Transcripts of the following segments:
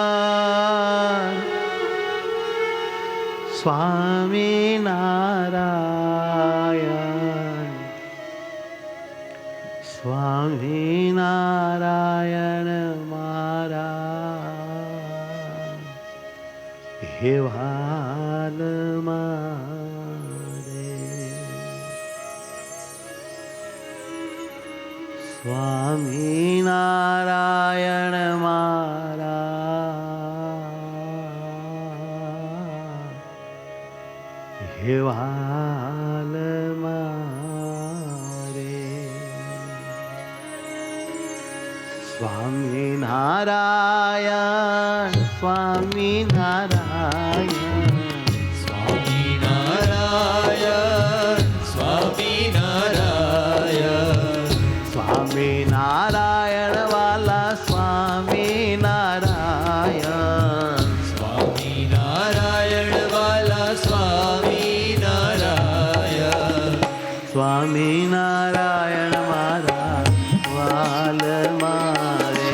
સ્વામિનારાયણ સ્વામિનારાયણ સ્વામિનારાયણ મારા હેવાલ મારે સ્વામિનારાયણ મારા હેવાલ મારે સ્વામિનારાયણ સ્વામિનારાયણ સ્વામિનારાયણ સ્વામિનારાયણ સ્વામિનારાયણ વાલા સ્વામિનારાયણ સ્વામિનારાયણ વાલા સ્વામિનારાયણ સ્વામિનારાયણ મારા વાલ મારે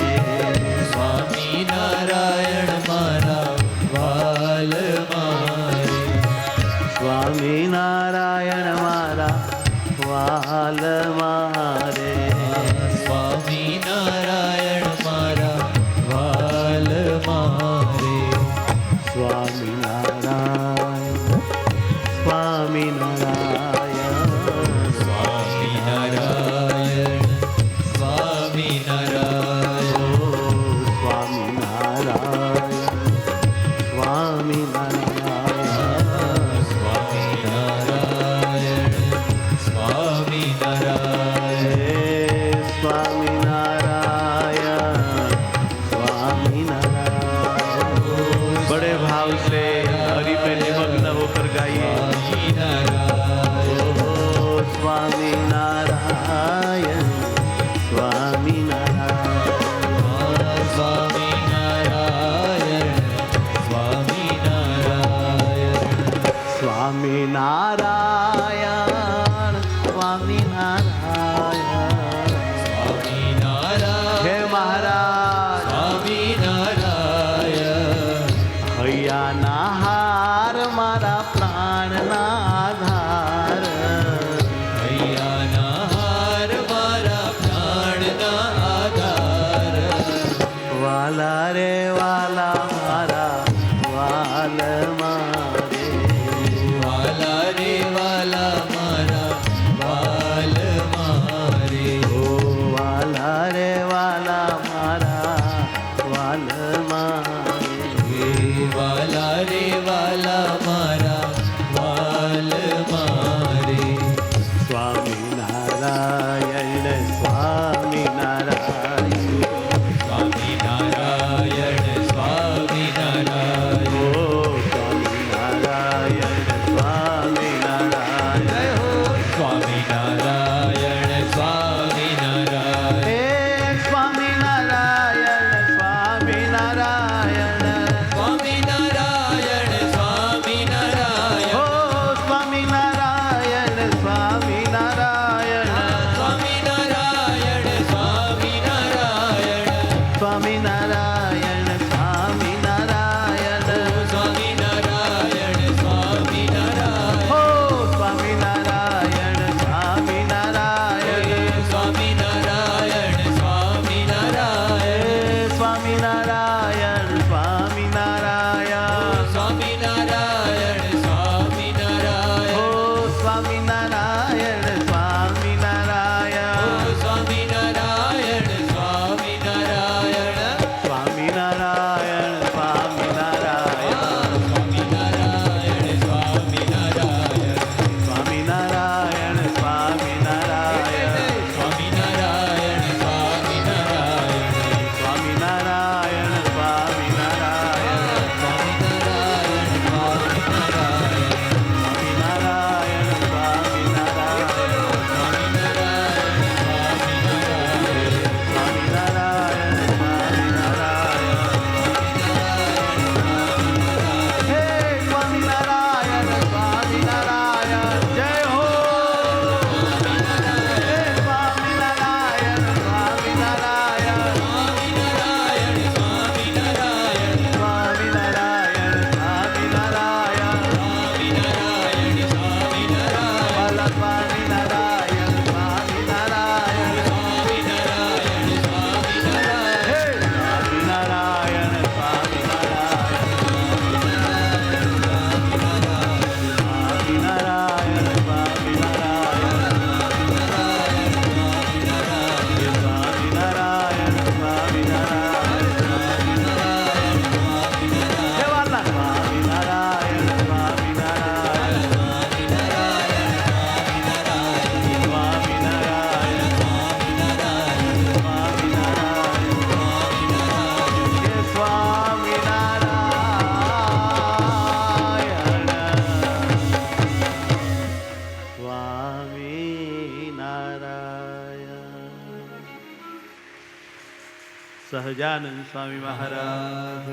સ્વામિનારાયણ મારા વાલ મારે સ્વામિનારાયણ મારા વાલ મારે સ્વામિનારાયણ મારા વાલ મારે સ્વામિનારાયણ સ્વામિનારાયણ સ્વામિનારાયણ સ્વામિનારાયણ સ્વામિનારાયણ સ્વામિનારાયણ સ્વામિનારાયણ સ્વામિનારાયણ સ્વામિનારાયણ बड़े भाव से हरि पे निमग्न होकर गाइए स्वामिनारायण स्वामिनारायण સ્વામિનારાયણ સ્વામિનારાયણ સ્વામિનારાયણ સ્વામિનારાયણ હે મહારાજ સ્વામિનારાયણ હૈયાના હાર મારા પ્રાણના આધાર હૈયાના હાર મારા પ્રાણના આધાર વાલા રે વાલા મારા વાલ મારે વાલા રે વાલા મારા વાલ મારે ઓ વાલા રે વાલા મારા વાલ મારે વાલા રે વાલા મારા વાલ મારે સ્વામિનારાયણ સ્વામિનારાયણ સ્વામિનારાયણ સ્વામિનારાયણ ઓ સ્વામિનારાયણ સ્વામિનારાયણ સ્વામિનારાયણ સ્વામિનારાયણ હે સ્વામિનારાયણ સ્વામિનારાયણ સ્વામિનારાયણ સ્વામિનારાયણ ઓ સ્વામિનારાયણ સ્વામિનારાયણ સ્વામિનારાયણ સહજાનંદ સ્વામી મહારાજ